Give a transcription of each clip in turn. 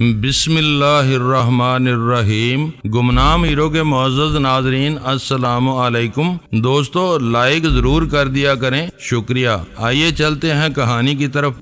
بسم اللہ الرحمن الرحیم۔ گمنام ہیرو کے معزز ناظرین السلام علیکم۔ دوستو لائک ضرور کر دیا کریں، شکریہ۔ آئیے چلتے ہیں کہانی کی طرف۔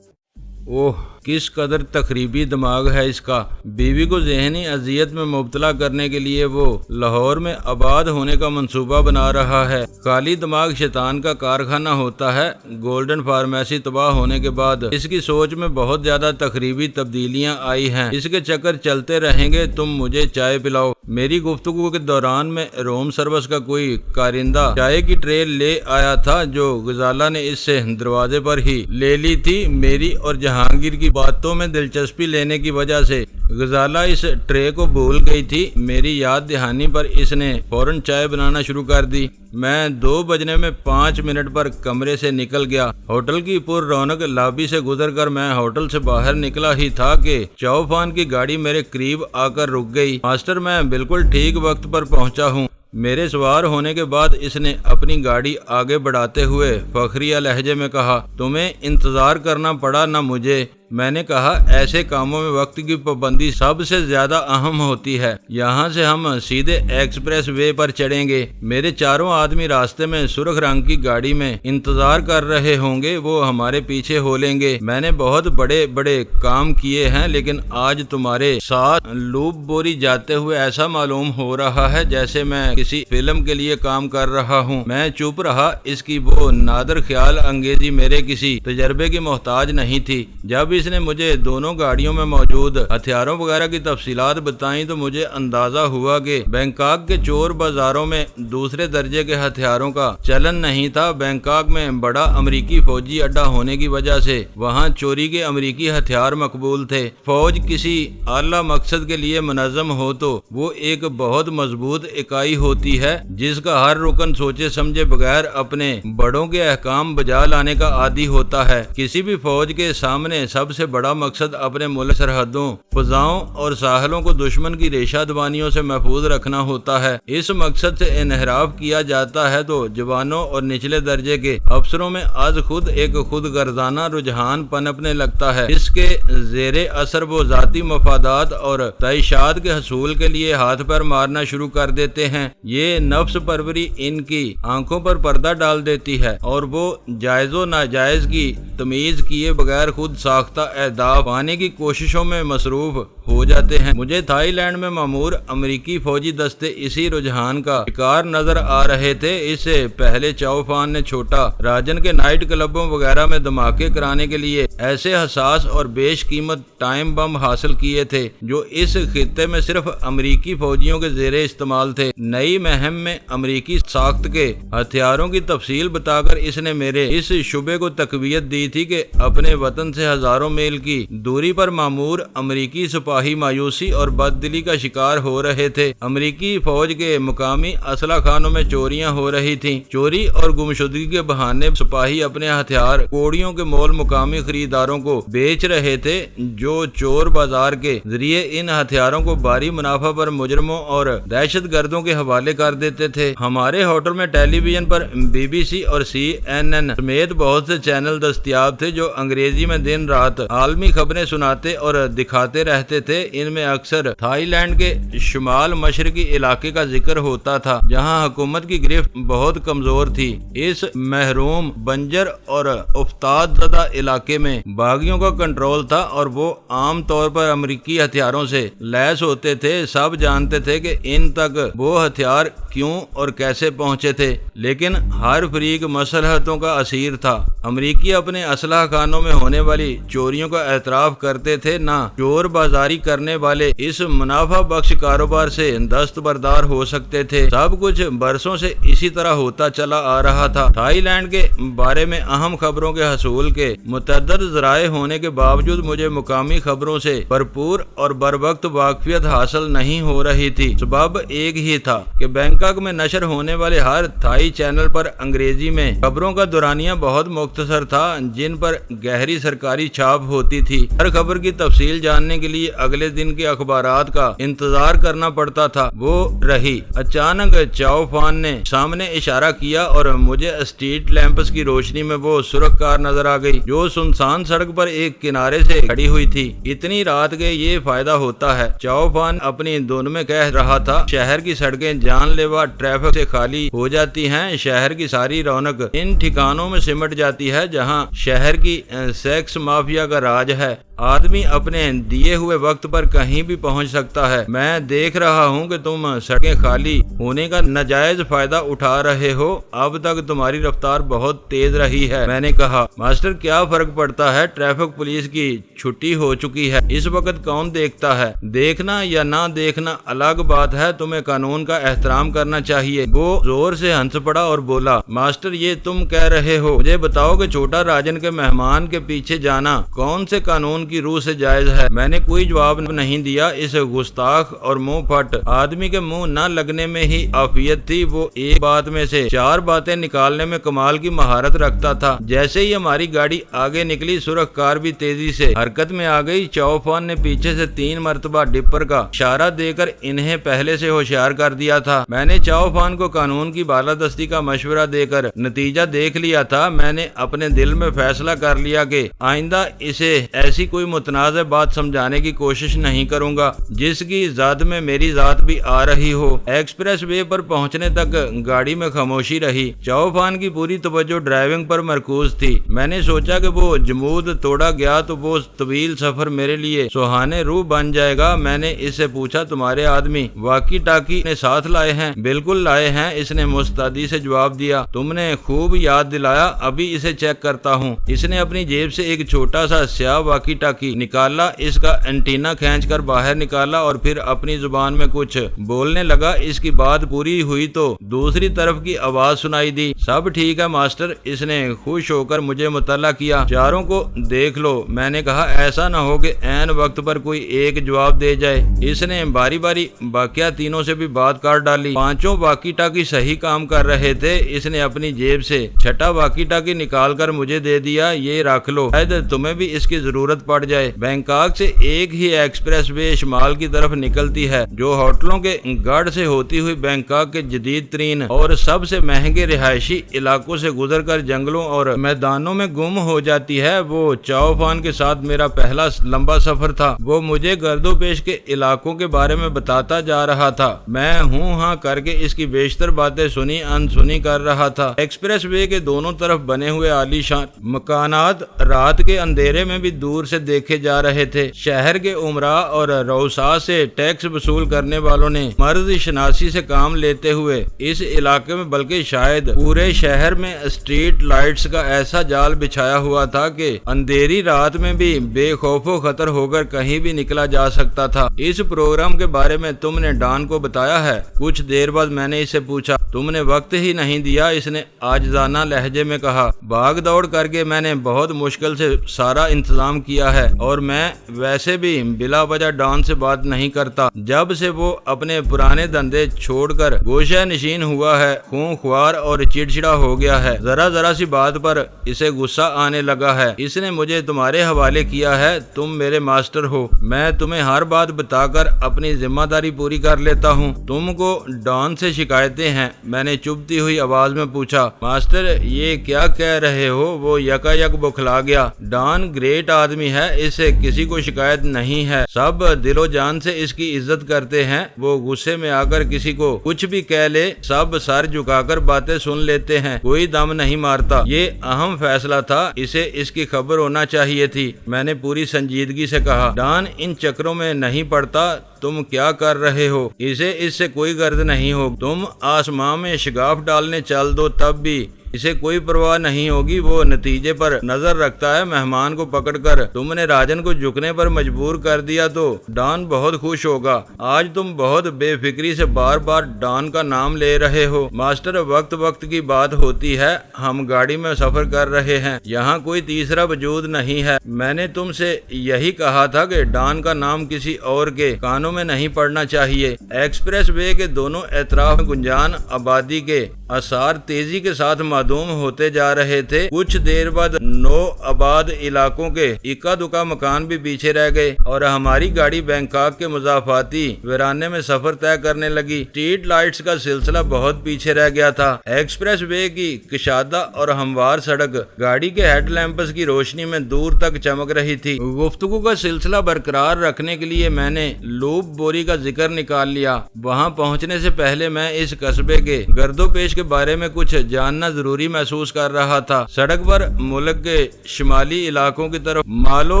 اوہ کس قدر تخریبی دماغ ہے اس کا۔ بیوی کو ذہنی اذیت میں مبتلا کرنے کے لیے وہ لاہور میں آباد ہونے کا منصوبہ بنا رہا ہے۔ خالی دماغ شیطان کا کارخانہ ہوتا ہے۔ گولڈن فارمیسی تباہ ہونے کے بعد اس کی سوچ میں بہت زیادہ تخریبی تبدیلیاں آئی ہیں۔ اس کے چکر چلتے رہیں گے۔ تم مجھے چائے پلاؤ۔ میری گفتگو کے دوران میں روم سروس کا کوئی کارندہ چائے کی ٹرے لے آیا تھا جو غزالہ نے اس سے دروازے پر ہی لے لی تھی۔ میری اور جہانگیر کی باتوں میں دلچسپی لینے کی وجہ سے غزالہ اس ٹرے کو بھول گئی تھی۔ میری یاد دہانی پر اس نے فوراً چائے بنانا شروع کر دی۔ میں 2 بجنے میں 5 منٹ پر کمرے سے نکل گیا۔ ہوٹل کی پر رونق لابی سے گزر کر میں ہوٹل سے باہر نکلا ہی تھا کہ چوفان کی گاڑی میرے قریب آ کر رک گئی۔ ماسٹر میں بالکل ٹھیک وقت پر پہنچا ہوں۔ میرے سوار ہونے کے بعد اس نے اپنی گاڑی آگے بڑھاتے ہوئے فخریہ لہجے میں کہا، تمہیں انتظار کرنا پڑا نہ مجھے۔ میں نے کہا، ایسے کاموں میں وقت کی پابندی سب سے زیادہ اہم ہوتی ہے۔ یہاں سے ہم سیدھے ایکسپریس وے پر چڑھیں گے۔ میرے چاروں آدمی راستے میں سرخ رنگ کی گاڑی میں انتظار کر رہے ہوں گے۔ وہ ہمارے پیچھے ہو لیں گے۔ میں نے بہت بڑے بڑے کام کیے ہیں لیکن آج تمہارے ساتھ لوپ بوری جاتے ہوئے ایسا معلوم ہو رہا ہے جیسے میں کسی فلم کے لیے کام کر رہا ہوں۔ میں چپ رہا۔ اس کی وہ نادر خیال انگیزی میرے کسی تجربے کی محتاج نہیں تھی۔ جب اس نے مجھے دونوں گاڑیوں میں موجود ہتھیاروں وغیرہ کی تفصیلات بتائیں تو مجھے اندازہ ہوا کہ بینکاک کے چور بازاروں میں دوسرے درجے کے ہتھیاروں کا چلن نہیں تھا۔ بینکاک میں بڑا امریکی فوجی اڈا ہونے کی وجہ سے وہاں چوری کے امریکی ہتھیار مقبول تھے۔ فوج کسی اعلیٰ مقصد کے لیے منظم ہو تو وہ ایک بہت مضبوط اکائی ہوتی ہے جس کا ہر رکن سوچے سمجھے بغیر اپنے بڑوں کے احکام بجا لانے کا عادی ہوتا ہے۔ کسی بھی فوج کے سامنے سب سے بڑا مقصد اپنے ملک سرحدوں، فضاؤں اور ساحلوں کو دشمن کی ریشہ دوانیوں سے محفوظ رکھنا ہوتا ہے۔ اس مقصد سے انحراف کیا جاتا ہے تو جوانوں اور نچلے درجے کے افسروں میں از خود ایک خود غرضانہ رجحان پنپنے لگتا ہے۔ اس کے زیر اثر وہ ذاتی مفادات اور تعیشات کے حصول کے لیے ہاتھ پیر مارنا شروع کر دیتے ہیں۔ یہ نفس پروری ان کی آنکھوں پر پردہ ڈال دیتی ہے اور وہ جائز و ناجائز کی تمیز کیے بغیر خود ساختہ اہداف پانے کی کوششوں میں مصروف ہو جاتے ہیں۔ مجھے تھائی لینڈ میں مامور امریکی فوجی دستے اسی رجحان کا شکار نظر آ رہے تھے۔ اس سے پہلے چاؤفان نے چھوٹا راجن کے نائٹ کلبوں وغیرہ میں دھماکے کرانے کے لیے ایسے حساس اور بیش قیمت ٹائم بم حاصل کیے تھے جو اس خطے میں صرف امریکی فوجیوں کے زیر استعمال تھے۔ نئی مہم میں امریکی ساخت کے ہتھیاروں کی تفصیل بتا کر اس نے میرے اس شبے کو تقویت دی تھی کہ اپنے وطن سے ہزاروں میل کی دوری پر مامور امریکی سپاہی مایوسی اور بددلی کا شکار ہو رہے تھے۔ امریکی فوج کے مقامی اسلحہ خانوں میں چوریاں ہو رہی تھیں۔ چوری اور گمشدگی کے بہانے سپاہی اپنے ہتھیار کوڑیوں کے مول مقامی خریداروں کو بیچ رہے تھے جو چور بازار کے ذریعے ان ہتھیاروں کو بھاری منافع پر مجرموں اور دہشت گردوں کے حوالے کر دیتے تھے۔ ہمارے ہوٹل میں ٹیلی ویژن پر BBC اور CNN سمیت بہت سے چینل دستیاب تھے جو انگریزی میں دن رات عالمی خبریں سناتے اور دکھاتے رہتے تھے۔ ان میں اکثر تھائی لینڈ کے شمال مشرقی علاقے کا ذکر ہوتا تھا جہاں حکومت کی گرفت بہت کمزور تھی۔ اس محروم، بنجر اور افتاد زدہ علاقے میں باغیوں کا کنٹرول تھا اور وہ عام طور پر امریکی ہتھیاروں سے لیس ہوتے تھے۔ سب جانتے تھے کہ ان تک وہ ہتھیار کیوں اور کیسے پہنچے تھے لیکن ہر فریق مصلحتوں کا اسیر تھا۔ امریکی اپنے اسلحہ خانوں میں ہونے والی چوریوں کا اعتراف کرتے تھے، نہ چور بازاری کرنے والے اس منافع بخش کاروبار سے دستبردار ہو سکتے تھے۔ سب کچھ برسوں سے اسی طرح ہوتا چلا آ رہا تھا۔ تھائی لینڈ کے بارے میں اہم خبروں کے حصول کے متعدد ذرائع ہونے کے باوجود مجھے مقامی خبروں سے بھرپور اور بروقت واقفیت حاصل نہیں ہو رہی تھی۔ سبب ایک ہی تھا کہ بینکاک میں نشر ہونے والے ہر تھائی چینل پر انگریزی میں خبروں کا دورانیہ بہت مختصر تھا جن پر گہری سرکاری چھاپ چاپ ہوتی تھی۔ ہر خبر کی تفصیل جاننے کے لیے اگلے دن کے اخبارات کا انتظار کرنا پڑتا تھا۔ وہ رہی۔ اچانک چاؤ فان نے سامنے اشارہ کیا اور مجھے اسٹریٹ لیمپس کی روشنی میں وہ سرخ کار نظر آ گئی جو سنسان سڑک پر ایک کنارے سے کھڑی ہوئی تھی۔ اتنی رات کے یہ فائدہ ہوتا ہے، چاؤ فان اپنی دھن میں کہہ رہا تھا۔ شہر کی سڑکیں جان لیوا ٹریفک سے خالی ہو جاتی ہیں، شہر کی ساری رونق ان ٹھکانوں میں سمٹ جاتی ہے جہاں شہر کی سیکس مافیا کا راج ہے۔ آدمی اپنے دیے ہوئے وقت پر کہیں بھی پہنچ سکتا ہے۔ میں دیکھ رہا ہوں کہ تم سڑکیں خالی ہونے کا ناجائز فائدہ اٹھا رہے ہو۔ اب تک تمہاری رفتار بہت تیز رہی ہے۔ میں نے کہا، ماسٹر کیا فرق پڑتا ہے، ٹریفک پولیس کی چھٹی ہو چکی ہے، اس وقت کون دیکھتا ہے؟ دیکھنا یا نہ دیکھنا الگ بات ہے، تمہیں قانون کا احترام کرنا چاہیے۔ وہ زور سے ہنس پڑا اور بولا، ماسٹر یہ تم کہہ رہے ہو؟ مجھے بتاؤ کہ چھوٹا راجن کے مہمان کے پیچھے جانا کون سے قانون کی روح سے جائز ہے؟ میں نے کوئی جواب نہیں دیا۔ اس گستاخ اور منہ پھٹ آدمی کے منہ نہ لگنے میں ہی عافیت تھی۔ وہ ایک بات میں سے 4 باتیں نکالنے میں کمال کی مہارت رکھتا تھا۔ جیسے ہی ہماری گاڑی آگے نکلی، سرخ کار بھی تیزی سے حرکت میں آ گئی۔ چاؤ فان نے پیچھے سے 3 مرتبہ ڈپر کا اشارہ دے کر انہیں پہلے سے ہوشیار کر دیا تھا۔ میں نے چاؤ فان کو قانون کی بالادستی کا مشورہ دے کر نتیجہ دیکھ لیا تھا۔ میں نے اپنے دل میں فیصلہ کر لیا کہ آئندہ اسے ایسی کوئی متنازع بات سمجھانے کی کوشش نہیں کروں گا جس کی زد میں میری ذات بھی آ رہی ہو۔ ایکسپریس وے پر پہنچنے تک گاڑی میں خاموشی رہی۔ چاؤ فان کی پوری توجہ ڈرائیونگ پر مرکوز تھی۔ میں نے سوچا کہ وہ جمود توڑا گیا تو وہ طویل سفر میرے لیے سہانے روح بن جائے گا۔ میں نے اس سے پوچھا، تمہارے آدمی واکی ٹاکی نے ساتھ لائے ہیں؟ بالکل لائے ہیں، اس نے مستعدی سے جواب دیا۔ تم نے خوب یاد دلایا، ابھی اسے چیک کرتا ہوں۔ اس نے اپنی جیب سے ایک چھوٹا سا سیاہ واکی ٹاکی نکالا، اس کا اینٹینا کھینچ کر باہر نکالا اور پھر اپنی زبان میں کچھ بولنے لگا۔ اس کی بات پوری ہوئی تو دوسری طرف کی آواز سنائی دی، سب ٹھیک ہے ماسٹر؟ اس نے خوش ہو کر مجھے مطلع کیا۔ چاروں کو دیکھ لو۔ میں نے کہا، ایسا نہ ہو کہ عین وقت پر کوئی ایک جواب دے جائے۔ اس نے باری باری باقیہ تینوں سے بھی بات کر ڈالی۔ 5 واکی ٹاکی صحیح کام کر رہے تھے۔ اس نے اپنی جیب سے 6واں واکی ٹاکی نکال کر مجھے دے دیا، یہ رکھ لو، شاید تمہیں بھی اس کی ضرورت پڑ جائے۔ بینکاک سے ایک ہی ایکسپریس وے شمال کی طرف نکلتی ہے جو ہوٹلوں کے گڑھ سے ہوتی ہوئی بینکاک کے جدید ترین اور سب سے مہنگے رہائشی علاقوں سے گزر کر جنگلوں اور میدانوں میں گم ہو جاتی ہے۔ وہ چاؤ فان کے ساتھ میرا پہلا لمبا سفر تھا۔ وہ مجھے گرد و پیش کے علاقوں کے بارے میں بتاتا جا رہا تھا۔ میں ہوں ہاں کر کے اس کی بیشتر باتیں سنی انسنی کر رہا تھا۔ ایکسپریس وے کے دونوں طرف بنے ہوئے عالی شان مکانات رات کے اندھیرے میں بھی دور سے دیکھے جا رہے تھے۔ شہر کے عمراء اور رؤساء سے ٹیکس وصول کرنے والوں نے مرض شناسی سے کام لیتے ہوئے اس علاقے میں بلکہ شاید پورے شہر میں اسٹریٹ لائٹس کا ایسا جال بچھایا ہوا تھا کہ اندھیری رات میں بھی بے خوف و خطر ہو کر کہیں بھی نکلا جا سکتا تھا۔ اس پروگرام کے بارے میں تم نے ڈان کو بتایا ہے؟ کچھ دیر بعد میں نے اس سے پوچھا۔ تم نے وقت ہی نہیں دیا، اس نے عاجزانہ لہجے میں کہا۔ بھاگ دوڑ کر کے میں نے بہت مشکل سے سارا انتظام کیا ہے اور میں ویسے بھی بلا وجہ ڈان سے بات نہیں کرتا۔ جب سے وہ اپنے پرانے دھندے چھوڑ کر گوشہ نشین ہوا ہے، خون خوار اور چڑچڑا ہو گیا ہے۔ ذرا سی بات پر اسے غصہ آنے لگا ہے۔ اس نے مجھے تمہارے حوالے کیا ہے، تم میرے ماسٹر ہو، میں تمہیں ہر بات بتا کر اپنی ذمہ داری پوری کر لیتا ہوں۔ تم کو ڈان سے شکایتیں ہیں؟ میں نے چبھتی ہوئی آواز میں پوچھا۔ ماسٹر یہ کیا کہہ رہے ہو؟ وہ یکا یک بکھلا گیا۔ ڈان گریٹ آدمی ہے، اس سے کسی کو شکایت نہیں ہے، سب دل و جان سے اس کی عزت کرتے ہیں۔ وہ غصے میں آ کر کسی کو کچھ بھی کہہ لے، سب سر جھکا کر باتیں سن لیتے ہیں، کوئی دم نہیں مارتا۔ یہ اہم فیصلہ تھا، اسے اس کی خبر ہونا چاہیے تھی۔ میں نے پوری سنجیدگی سے کہا، ڈان ان چکروں میں نہیں پڑتا۔ تم کیا کر رہے ہو؟ اسے اس سے کوئی غرض نہیں ہو۔ تم آسمان میں شگاف ڈالنے چل دو تب بھی اسے کوئی پرواہ نہیں ہوگی۔ وہ نتیجے پر نظر رکھتا ہے۔ مہمان کو پکڑ کر تم نے راجن کو جھکنے پر مجبور کر دیا تو ڈان بہت خوش ہوگا۔ آج تم بہت بے فکری سے بار بار ڈان کا نام لے رہے ہو۔ ماسٹر وقت کی بات ہوتی ہے، ہم گاڑی میں سفر کر رہے ہیں، یہاں کوئی تیسرا وجود نہیں ہے۔ میں نے تم سے یہی کہا تھا کہ ڈان کا نام کسی اور کے کانوں میں نہیں پڑنا چاہیے۔ ایکسپریس وے کے دونوں اطراف میں گنجان آبادی کے آثار تیزی کے ساتھ معدوم ہوتے جا رہے تھے۔ کچھ دیر بعد نو آباد علاقوں کے اکا دکا مکان بھی پیچھے رہ گئے اور ہماری گاڑی بینکاک کے مضافاتی ویرانے میں سفر طے کرنے لگی۔ اسٹریٹ لائٹس کا سلسلہ بہت پیچھے رہ گیا تھا۔ ایکسپریس وے کی کشادہ اور ہموار سڑک گاڑی کے ہیڈ لیمپس کی روشنی میں دور تک چمک رہی تھی۔ گفتگو کا سلسلہ برقرار رکھنے کے لیے میں نے لوپ بوری کا ذکر نکال لیا۔ وہاں پہنچنے سے پہلے میں اس قصبے کے گرد و پیش کے بارے میں کچھ جاننا ضروری محسوس کر رہا تھا۔ سڑک پر ملک کے شمالی علاقوں کی طرف مال و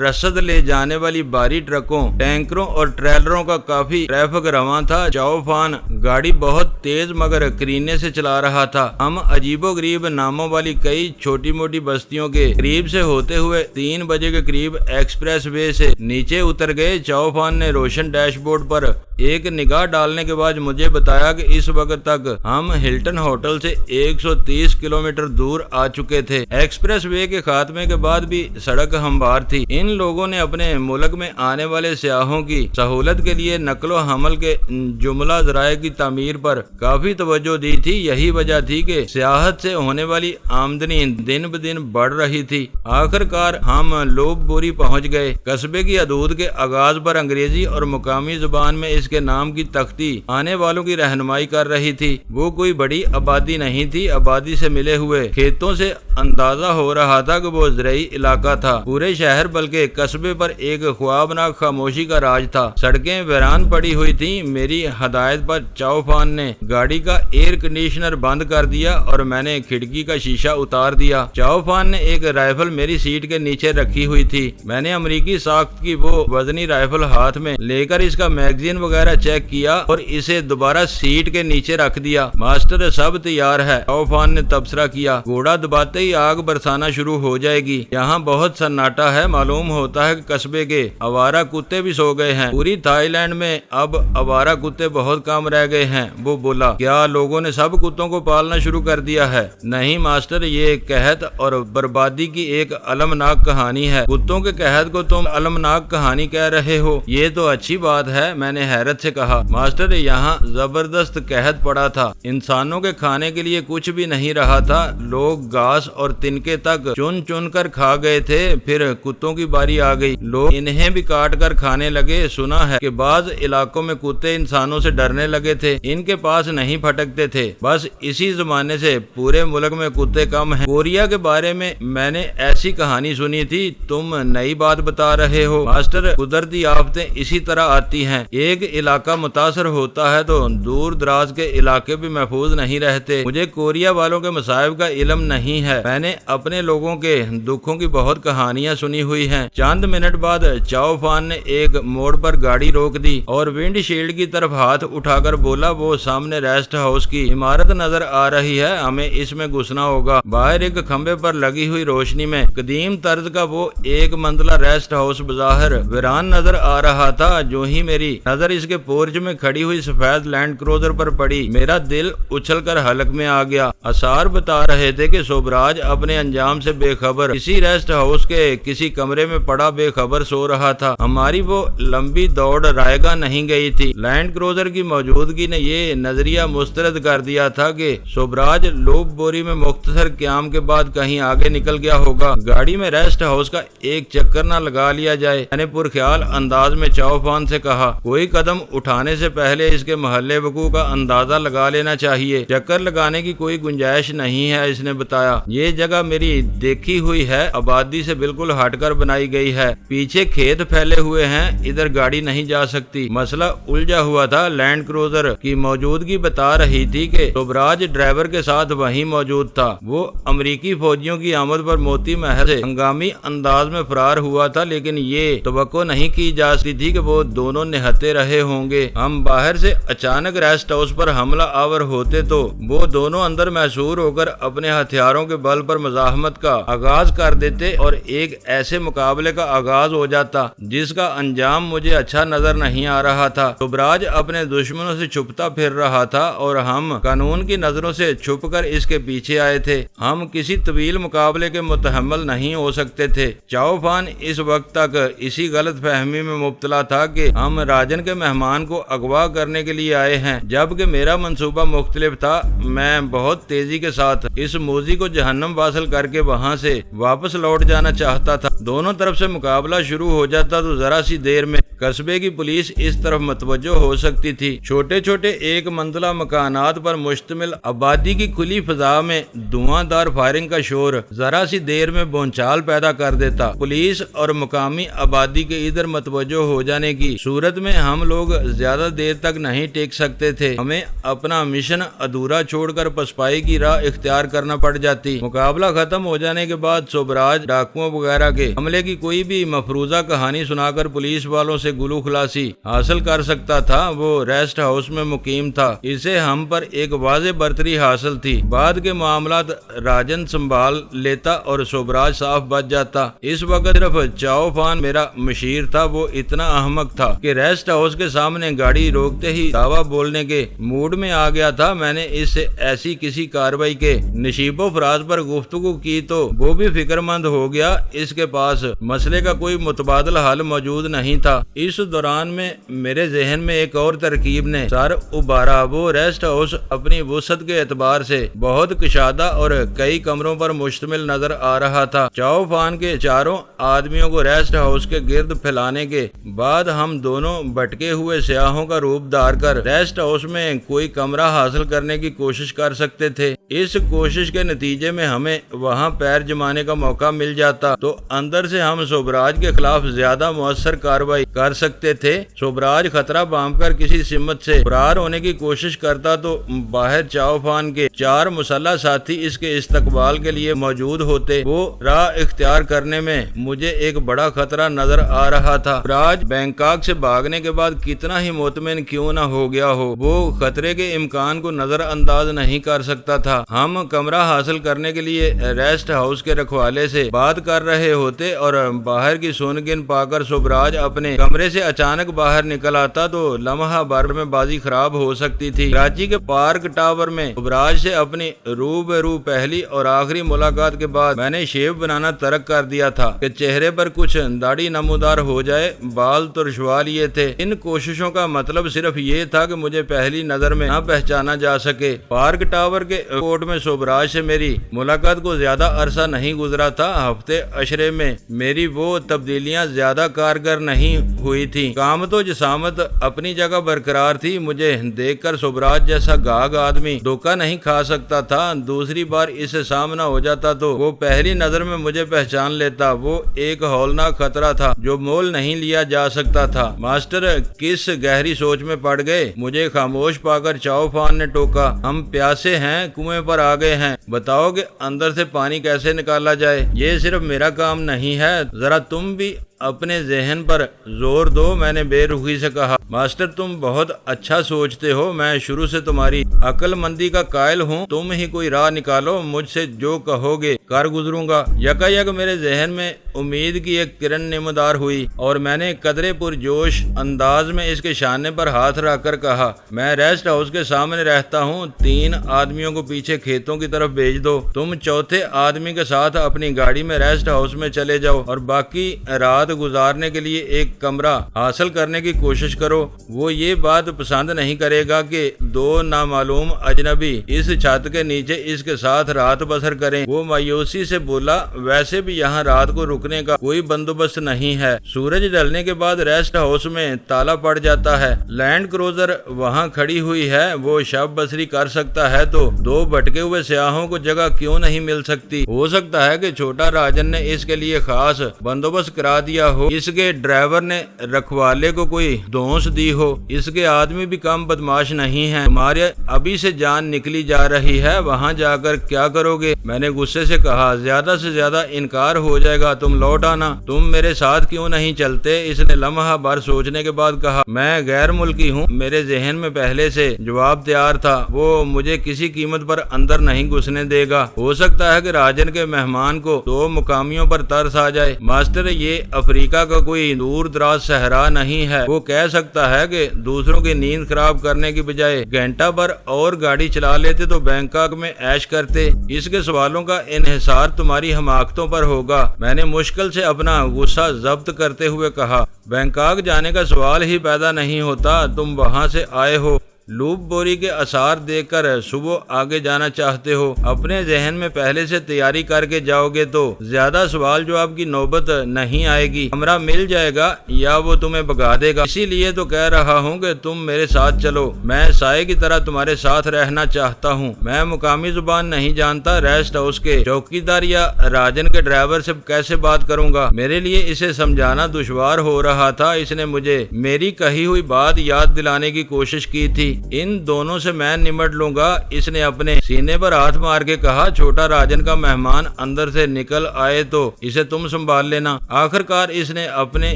رسد لے جانے والی بھاری ٹرکوں، ٹینکروں اور ٹریلروں کا کافی ٹریفک رواں تھا۔ چاؤ فان گاڑی بہت تیز مگر کرینے سے چلا رہا تھا۔ ہم عجیب و غریب ناموں والی کئی چھوٹی موٹی بستیوں کے قریب سے ہوتے ہوئے 3 بجے کے قریب ایکسپریس وے سے نیچے اتر گئے۔ چاؤ فان نے روشن ڈیش بورڈ پر ایک نگاہ ڈالنے کے بعد مجھے بتایا کہ اس وقت تک ہم ہلٹن ہوٹل سے 130 کلومیٹر دور آ چکے تھے۔ ایکسپریس وے کے خاتمے کے بعد بھی سڑک ہموار تھی۔ ان لوگوں نے اپنے ملک میں آنے والے سیاحوں کی سہولت کے لیے نقل و حمل کے جملہ ذرائع کی تعمیر پر کافی توجہ دی تھی۔ یہی وجہ تھی کہ سیاحت سے ہونے والی آمدنی دن بدن بڑھ رہی تھی۔ آخر کار ہم لوپ بوری پہنچ گئے۔ قصبے کی حدود کے آغاز پر انگریزی اور مقامی زبان میں اس کے نام کی تختی آنے والوں کی رہنمائی کر رہی تھی۔ وہ کوئی بڑی آبادی نہیں تھی۔ آبادی سے ملے ہوئے کھیتوں سے اندازہ ہو رہا تھا کہ وہ زرعی علاقہ تھا۔ پورے شہر بلکہ قصبے پر ایک خوابناک خاموشی کا راج تھا۔ سڑکیں ویران پڑی ہوئی تھیں۔ میری ہدایت پر چاؤ فان نے گاڑی کا ایئر کنڈیشنر بند کر دیا اور میں نے کھڑکی کا شیشہ اتار دیا۔ چاؤ فان نے ایک رائفل میری سیٹ کے نیچے رکھی ہوئی تھی۔ میں نے امریکی ساخت کی وہ وزنی رائفل ہاتھ میں لے کر اس کا میگزین وغیرہ چیک کیا اور اسے دوبارہ سیٹ کے نیچے رکھ دیا۔ ماسٹر سب تیار ہے، چاؤ فان نے تبصرہ کیا۔ گھوڑا دباتے ہی آگ برسانا شروع ہو جائے گی۔ یہاں بہت سناٹا ہے۔ معلوم ہوتا ہے کہ قصبے کے آوارہ کتے بھی سو گئے ہیں۔ پوری تھائی لینڈ میں اب آوارہ کتے بہت کم رہ گئے ہیں۔ وہ بولا، کیا لوگوں نے سب کتوں کو پالنا شروع کر دیا ہے؟ نہیں ماسٹر، یہ قحط اور بربادی کی ایک المناک کہانی ہے۔ کتوں کے قحط کو تم المناک کہانی کہہ رہے ہو؟ یہ تو اچھی بات ہے، میں نے حیرت سے کہا۔ ماسٹر، یہاں زبردست قحط پڑا تھا۔ انسانوں کے کھانے کے لیے کچھ بھی نہیں رہا تھا۔ لوگ گھاس اور تنکے تک چن چن کر کھا گئے تھے۔ پھر کتوں کی باری آ گئی۔ لوگ انہیں بھی کاٹ کر کھانے لگے۔ سنا ہے کہ بعض علاقوں میں کتے انسانوں سے ڈرنے لگے تھے، ان کے پاس نہیں پھٹکتے تھے۔ بس اسی زمانے سے پورے ملک میں کتے کم ہیں۔ کوریا کے بارے میں نے ایسی کہانی سنی تھی، تم نئی بات بتا رہے ہو؟ ماسٹر، قدرتی آفتیں اسی طرح آتی ہیں۔ ایک علاقہ متاثر ہوتا ہے تو دور دراز کے علاقے بھی محفوظ نہیں رہتے۔ مجھے کوریا والوں کے مصائب کا علم نہیں ہے۔ میں نے اپنے لوگوں کے دکھوں کی بہت کہانیاں سنی ہوئی ہیں۔ چند منٹ بعد چاؤ فان نے ایک موڑ پر گاڑی روک دی اور ونڈ شیلڈ کی طرف ہاتھ اٹھا کر بولا، وہ سامنے ریسٹ ہاؤس کی عمارت نظر آ رہی ہے، ہمیں اس میں گھسنا ہوگا۔ باہر ایک کھمبے پر لگی ہوئی روشنی میں قدیم طرز کا وہ ایک منزلہ ریسٹ ہاؤس بظاہر ویران نظر آ رہا تھا۔ جو ہی میری نظر اس کے پورچ میں کھڑی ہوئی سفید لینڈ کروزر پر پڑی، میرا دل اچھل کر حلق میں آ گیا۔ آثار بتا رہے تھے کہ سوبراج اپنے انجام سے بے خبر اسی ریسٹ ہاؤس کے کسی کمرے میں پڑا بے خبر سو رہا تھا۔ ہماری وہ لمبی دوڑ رائے گاہ نہیں گئی تھی۔ لینڈ کروزر کی موجودگی نے یہ نظریہ مسترد کر دیا تھا کہ سوبراج لوپ بوری میں مختصر قیام کے بعد کہیں آگے نکل گیا ہوگا۔ گاڑی میں ریسٹ ہاؤس کا ایک چکر نہ لگا لیا جائے؟ میں نے پرخیال انداز میں چاؤ فان سے کہا۔ کوئی قدم اٹھانے سے پہلے اس کے محلے وقوع کا اندازہ لگا لینا چاہیے۔ چکر لگانے کی کوئی گنجائش نہیں ہے، اس نے بتایا۔ یہ جگہ میری دیکھی ہوئی ہے، آبادی سے بالکل ہٹ کر بنائی گئی ہے۔ پیچھے کھیت پھیلے ہوئے ہیں، ادھر گاڑی نہیں جا سکتی۔ مسئلہ الجھا ہوا تھا۔ لینڈ کروزر کی موجودگی بتا رہی تھی کہ سوبراج ڈرائیور کے ساتھ وہیں موجود تھا۔ وہ امریکی فوجیوں کی آمد پر موتی محل سے ہنگامی انداز میں فرار ہوا تھا، لیکن یہ توقع نہیں کی جا سکتی تھی کہ وہ دونوں نہتے رہے ہوں گے۔ ہم باہر سے اچانک ریسٹ ہاؤس پر حملہ آور ہوتے تو وہ دونوں اندر محصور ہو کر اپنے ہتھیاروں کے بل پر مزاحمت کا آغاز کر دیتے اور ایک ایسے مقابلے کا آغاز ہو جاتا جس کا انجام مجھے اچھا نظر نہیں آ رہا تھا۔ سوبراج اپنے دشمنوں سے چھپتا پھر رہا تھا اور ہم قانون کی نظروں سے چھپ کر اس کے پیچھے آئے تھے۔ ہم کسی طویل مقابلے کے متحمل نہیں ہو سکتے تھے۔ چاؤ فان اس وقت تک اسی غلط فہمی میں مبتلا تھا کہ ہم راجن کے مہمان کو اغوا کرنے کے لیے آئے ہیں، جبکہ میرا منصوبہ مختلف تھا۔ میں بہت تیزی تیزی کے ساتھ اس موذی کو جہنم واصل کر کے وہاں سے واپس لوٹ جانا چاہتا تھا۔ دونوں طرف سے مقابلہ شروع ہو جاتا تو ذرا سی دیر میں قصبے کی پولیس اس طرف متوجہ ہو سکتی تھی۔ چھوٹے چھوٹے ایک منزلہ مکانات پر مشتمل آبادی کی کھلی فضا میں دھواں دار فائرنگ کا شور ذرا سی دیر میں بھونچال پیدا کر دیتا۔ پولیس اور مقامی آبادی کے ادھر متوجہ ہو جانے کی صورت میں ہم لوگ زیادہ دیر تک نہیں ٹیک سکتے تھے، ہمیں اپنا مشن ادھورا چھوڑ کر پسپائی کی راہ اختیار کرنا پڑ جاتی۔ مقابلہ ختم ہو جانے کے بعد صوبراج ڈاکوؤں وغیرہ کے حملے کی کوئی بھی مفروضہ کہانی سنا کر پولیس والوں سے گلو خلاصی حاصل کر سکتا تھا۔ وہ ریسٹ ہاؤس میں مقیم تھا، اسے ہم پر ایک واضح برتری حاصل تھی۔ بعد کے معاملات راجن سنبھال لیتا اور صوبراج صاف بچ جاتا۔ اس وقت صرف چاؤ فان میرا مشیر تھا۔ وہ اتنا احمق تھا کہ ریسٹ ہاؤس کے سامنے گاڑی روکتے ہی دعویٰ بولنے کے موڈ میں آ گیا تھا۔ میں نے اس سے ایسی کسی کارروائی کے نشیب و فراز پر گفتگو کی تو وہ بھی فکر مند ہو گیا۔ اس کے پاس مسئلے کا کوئی متبادل حل موجود نہیں تھا۔ اس دوران میں میرے ذہن میں ایک اور ترکیب نے سر ابھارا۔ وہ ریسٹ ہاؤس اپنی وسعت کے اعتبار سے بہت کشادہ اور کئی کمروں پر مشتمل نظر آ رہا تھا۔ چاؤ فان کے چاروں آدمیوں کو ریسٹ ہاؤس کے گرد پھیلانے کے بعد ہم دونوں بھٹکے ہوئے سیاحوں کا روپ دھار کر ریسٹ ہاؤس میں کوئی کمرہ حاصل کرنے کی کوشش کر سکتے تھے۔ اس کوشش کے نتیجے میں ہمیں وہاں پیر جمانے کا موقع مل جاتا تو اندر سے ہم صوبراج کے خلاف زیادہ مؤثر کارروائی کر سکتے تھے۔ صوبراج خطرہ بام کر کسی سمت سے فرار ہونے کی کوشش کرتا تو باہر چاؤ فان کے چار مسلح ساتھی اس کے استقبال کے لیے موجود ہوتے۔ وہ راہ اختیار کرنے میں مجھے ایک بڑا خطرہ نظر آ رہا تھا۔ صوبراج بینکاک سے بھاگنے کے بعد کتنا ہی مطمئن کیوں نہ ہو گیا ہو، وہ خطرے کے امکان کو نظر انداز نہیں کر سکتا تھا۔ ہم کمرہ حاصل کرنے کے لیے ریسٹ ہاؤس کے رکھوالے سے بات کر رہے ہوتے اور باہر کی سون گن پا کر صوبراج اپنے کمرے سے اچانک باہر نکل آتا تو لمحہ بھر میں بازی خراب ہو سکتی تھی۔ کراچی کے پارک ٹاور میں صوبراج سے اپنی روبرو پہلی اور آخری ملاقات کے بعد میں نے شیو بنانا ترک کر دیا تھا کہ چہرے پر کچھ داڑھی نمودار ہو جائے۔ بال ترشوا لیے تھے۔ ان کوششوں کا مطلب صرف یہ تھا کہ مجھے پہلی نظر میں نہ پہچانا جا سکے۔ پارک ٹاور کے کوٹ میں صوبراج سے میری ملاقات کو زیادہ عرصہ نہیں گزرا تھا۔ ہفتے عشرے میں میری وہ تبدیلیاں زیادہ کارگر نہیں ہوئی تھی۔ قامت و جسامت اپنی جگہ برقرار تھی۔ مجھے دیکھ کر صوبراج جیسا گاگ آدمی دھوکہ نہیں کھا سکتا تھا۔ دوسری بار اس سے سامنا ہو جاتا تو وہ پہلی نظر میں مجھے پہچان لیتا۔ وہ ایک ہولناک خطرہ تھا جو مول نہیں لیا جا سکتا تھا۔ ماسٹر کس گہری سوچ میں پڑ گئے؟ مجھے خاموش پا کر چاؤ فان نے ٹوکا۔ ہم پیاسے ہیں، کنویں پر آ گئے ہیں، بتاؤ کہ اندر سے پانی کیسے نکالا جائے؟ یہ صرف میرا کام نہیں ہے، ذرا تم بھی اپنے ذہن پر زور دو، میں نے بے رخی سے کہا۔ ماسٹر تم بہت اچھا سوچتے ہو، میں شروع سے تمہاری عقل مندی کا قائل ہوں۔ تم ہی کوئی راہ نکالو، مجھ سے جو کہو گے کر گزروں گا۔ یکا یک میرے ذہن میں امید کی ایک کرن نمودار ہوئی اور میں نے قدرے پرجوش انداز میں اس کے شانے پر ہاتھ رکھ کر کہا، میں ریسٹ ہاؤس کے سامنے رہتا ہوں، 3 آدمیوں کو پیچھے کھیتوں کی طرف بھیج دو۔ تم چوتھے آدمی کے ساتھ اپنی گاڑی میں ریسٹ ہاؤس میں چلے جاؤ اور باقی رات گزارنے کے لیے ایک کمرہ حاصل کرنے کی کوشش کرو۔ وہ یہ بات پسند نہیں کرے گا کہ 2 نامعلوم اجنبی اس چھت کے نیچے اس کے ساتھ رات بسر کریں۔ وہ مایوسی سے بولا، ویسے بھی یہاں رات کو رکنے کا کوئی بندوبست نہیں ہے۔ سورج ڈھلنے کے بعد ریسٹ ہاؤس میں تالا پڑ جاتا ہے۔ لینڈ کروزر وہاں کھڑی ہوئی ہے، وہ شب بسری کر سکتا ہے تو 2 بھٹکے ہوئے سیاحوں کو جگہ کیوں نہیں مل سکتی؟ ہو سکتا ہے کہ چھوٹا راجن نے اس کے لیے خاص بندوبست کرا دیا ہو، اس کے ڈرائیور نے رکھوالے کو کوئی دھونس دی ہو۔ اس کے آدمی بھی کم بدماش نہیں ہیں۔ تمہارے ابھی سے جان نکلی جا رہی ہے، وہاں جا کر کیا کرو گے؟ میں نے غصے سے کہا، زیادہ سے زیادہ انکار ہو جائے گا، تم لوٹ آنا۔ تم میرے ساتھ کیوں نہیں چلتے؟ اس نے لمحہ بھر سوچنے کے بعد کہا، میں غیر ملکی ہوں۔ میرے ذہن میں پہلے سے جواب تیار تھا، وہ مجھے کسی قیمت پر اندر نہیں گھسنے دے گا۔ ہو سکتا ہے کہ راجن کے مہمان کو 2 مقامیوں پر ترس آ جائے۔ ماسٹر یہ افریقہ کا کوئی دور دراز صحرا نہیں ہے۔ وہ کہہ سکتا ہے کہ دوسروں کی نیند خراب کرنے کی بجائے گھنٹہ بھر اور گاڑی چلا لیتے تو بینکاک میں عیش کرتے۔ اس کے سوالوں کا انحصار تمہاری حماقتوں پر ہوگا۔ میں نے مشکل سے اپنا غصہ ضبط کرتے ہوئے کہا، بینکاک جانے کا سوال ہی پیدا نہیں ہوتا۔ تم وہاں سے آئے ہو، لوپ بوری کے آثار دیکھ کر صبح آگے جانا چاہتے ہو، اپنے ذہن میں پہلے سے تیاری کر کے جاؤ گے تو زیادہ سوال جواب کی نوبت نہیں آئے گی، کمرہ مل جائے گا یا وہ تمہیں بھگا دے گا۔ اسی لیے تو کہہ رہا ہوں کہ تم میرے ساتھ چلو، میں سائے کی طرح تمہارے ساتھ رہنا چاہتا ہوں۔ میں مقامی زبان نہیں جانتا، ریسٹ ہاؤس کے چوکیدار یا راجن کے ڈرائیور سے کیسے بات کروں گا؟ میرے لیے اسے سمجھانا دشوار ہو رہا تھا۔ اس نے مجھے میری کہی ہوئی بات یاد دلانے کی کوشش کی تھی۔ ان دونوں سے میں نمٹ لوں گا، اس نے اپنے سینے پر ہاتھ مار کے کہا۔ چھوٹا راجن کا مہمان اندر سے نکل آئے تو اسے تم سنبھال لینا۔ آخر کار اس نے اپنے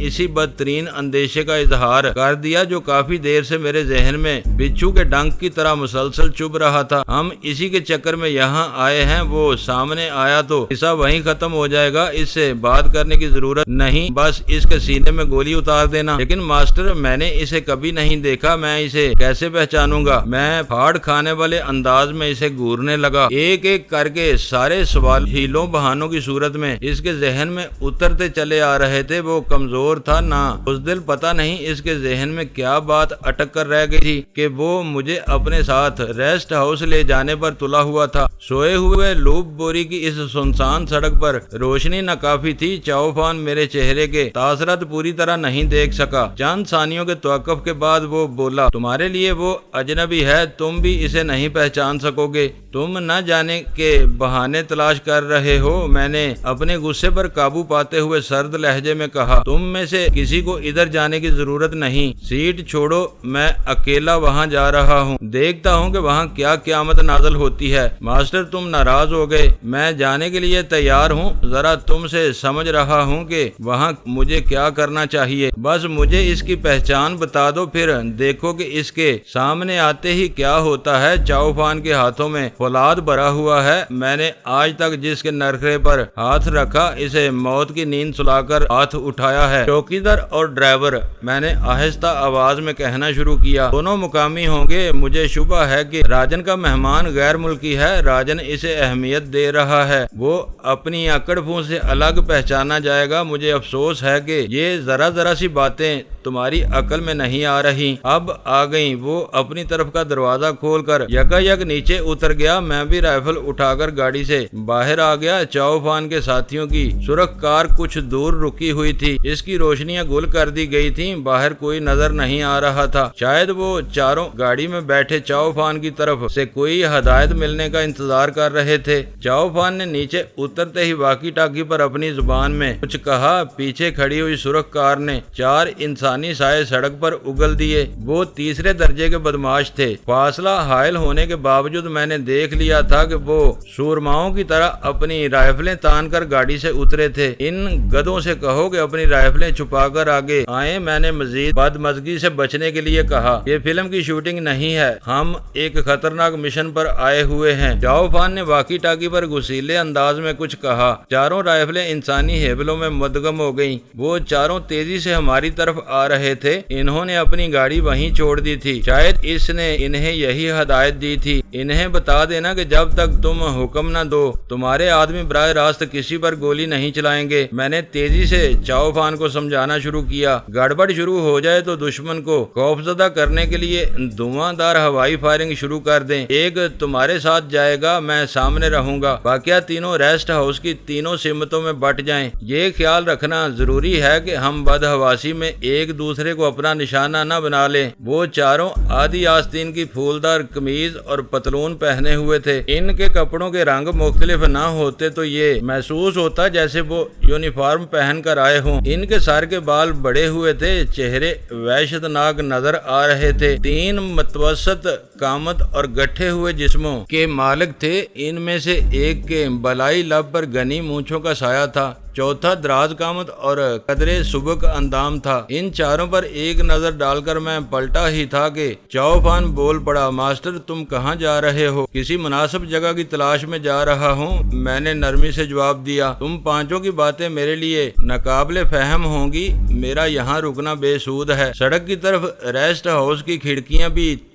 اسی بدترین اندیشے کا اظہار کر دیا جو کافی دیر سے میرے ذہن میں بچھو کے ڈنک کی طرح مسلسل چبھ رہا تھا۔ ہم اسی کے چکر میں یہاں آئے ہیں، وہ سامنے آیا تو قصہ وہیں ختم ہو جائے گا، اس سے بات کرنے کی ضرورت نہیں، بس اس کے سینے میں گولی اتار دینا۔ لیکن ماسٹر، میں نے اسے کبھی نہیں دیکھا، میں اسے کیسے پہچانوں گا؟ میں پھاڑ کھانے والے انداز میں اسے گورنے لگا۔ ایک ایک کر کے سارے سوال ہیلوں بہانوں کی صورت میں اس کے ذہن میں اترتے چلے آ رہے تھے۔ وہ کمزور تھا نہ بزدل، پتہ نہیں اس کے ذہن میں کیا بات اٹک کر رہ گئی تھی کہ وہ مجھے اپنے ساتھ ریسٹ ہاؤس لے جانے پر تلا ہوا تھا۔ سوئے ہوئے لوپ بوری کی اس سنسان سڑک پر روشنی نہ کافی تھی، چاؤفان میرے چہرے کے تاثرات پوری طرح نہیں دیکھ سکا۔ چند ثانیوں کے توقف کے بعد وہ بولا، تمہارے لیے وہ اجنبی ہے، تم بھی اسے نہیں پہچان سکو گے، تم نہ جانے کے بہانے تلاش کر رہے ہو۔ میں نے اپنے غصے پر قابو پاتے ہوئے سرد لہجے میں کہا، تم میں سے کسی کو ادھر جانے کی ضرورت نہیں، سیٹ چھوڑو، میں اکیلا وہاں جا رہا ہوں، دیکھتا ہوں کہ وہاں کیا قیامت نازل ہوتی ہے۔ ماسٹر، تم ناراض ہو گئے، میں جانے کے لیے تیار ہوں، ذرا تم سے سمجھ رہا ہوں کہ وہاں مجھے کیا کرنا چاہیے، بس مجھے اس کی پہچان بتا دو، پھر دیکھو کہ اس کے سامنے آتے ہی کیا ہوتا ہے۔ چاؤفان کے ہاتھوں میں فولاد بھرا ہوا ہے، میں نے آج تک جس کے نرخے پر ہاتھ رکھا اسے موت کی نیند سلا کر ہاتھ اٹھایا ہے۔ چوکیدار اور ڈرائیور، میں نے آہستہ آواز میں کہنا شروع کیا، دونوں مقامی ہوں گے، مجھے شبہ ہے کہ راجن کا مہمان غیر ملکی ہے، راجن اسے اہمیت دے رہا ہے، وہ اپنی اکڑ پھون سے الگ پہچانا جائے گا۔ مجھے افسوس ہے کہ یہ ذرا سی باتیں تمہاری عقل میں نہیں آ رہی، اب آ گئیں۔ وہ اپنی طرف کا دروازہ کھول کر یکا یک نیچے اتر گیا، میں بھی رائفل اٹھا کر گاڑی سے باہر آ گیا۔ چاؤفان کے ساتھیوں کی سرخ کار کچھ دور رکی ہوئی تھی، اس کی روشنیاں گل کر دی گئی تھیں، باہر کوئی نظر نہیں آ رہا تھا، شاید وہ چاروں گاڑی میں بیٹھے چاؤفان کی طرف سے کوئی ہدایت ملنے کا انتظار کر رہے تھے۔ چاؤفان نے نیچے اترتے ہی واکی ٹاکی پر اپنی زبان میں کچھ کہا، پیچھے کھڑی ہوئی سرخ کار نے 4 انسانی سائے سڑک پر اگل دیے، وہ تیسرے درجے کے بدماش تھے۔ فاصلہ حائل ہونے کے باوجود میں نے دیکھ لیا تھا کہ وہ سورماؤں کی طرح اپنی رائفلیں تان کر گاڑی سے اترے تھے۔ ان گدھوں سے کہو کہ اپنی رائفلیں چھپا کر آگے آئیں، میں نے مزید بدمزگی سے بچنے کے لیے کہا، یہ فلم کی شوٹنگ نہیں ہے، ہم ایک خطرناک مشن پر آئے ہوئے ہیں۔ چاؤفان نے واکی ٹاکی پر غصیلے انداز میں کچھ کہا، چاروں رائفلیں انسانی ہیبلوں میں مدغم ہو گئیں، وہ چاروں تیزی سے ہماری طرف آ رہے تھے، انہوں نے اپنی گاڑی وہیں چھوڑ دی تھی، شاید اس نے انہیں یہی ہدایت دی تھی، انہیں بتا دینا کہ جب تک تم حکم نہ دو تمہارے آدمی براہ راست کسی پر گولی نہیں چلائیں گے۔ میں نے تیزی سے چاؤفان کو سمجھانا شروع کیا، گڑبڑ شروع ہو جائے تو دشمن کو خوفزدہ کرنے کے لیے دھواں دار ہوائی فائرنگ شروع کر دیں، ایک تمہارے ساتھ جائے گا، میں سامنے رہوں گا، باقیہ تینوں ریسٹ ہاؤس کی تینوں سمتوں میں بٹ جائیں۔ یہ خیال رکھنا ضروری ہے کہ ہم بدحواسی میں ایک دوسرے کو اپنا نشانہ نہ بنا لیں۔ وہ چاروں آدھی آستین کی پھولدار قمیض اور پتلون پہنے ہوئے تھے، ان کے کپڑوں کے رنگ مختلف نہ ہوتے تو یہ محسوس ہوتا جیسے وہ یونیفارم پہن کر آئے ہوں۔ ان کے سر کے بال بڑے ہوئے تھے، چہرے وحشت ناک نظر آ رہے تھے، 3 متوسط قامت اور گٹھے ہوئے جسموں کے مالک تھے، ان میں سے ایک کے بلائی لب پر گھنی مونچھوں کا سایہ تھا، چوتھا دراز قامت اور قدرے سبک اندام تھا۔ ان چاروں پر ایک نظر ڈال کر میں پلٹا ہی تھا کہ چاؤفان بول پڑا، ماسٹر تم کہاں جا رہے ہو؟ کسی مناسب جگہ کی تلاش میں جا رہا ہوں، میں نے نرمی سے جواب دیا، تم پانچوں کی باتیں میرے لیے ناقابل فہم ہوں گی، میرا یہاں رکنا بے سود ہے۔ سڑک کی طرف ریسٹ ہاؤس کی کھڑکیاں بھی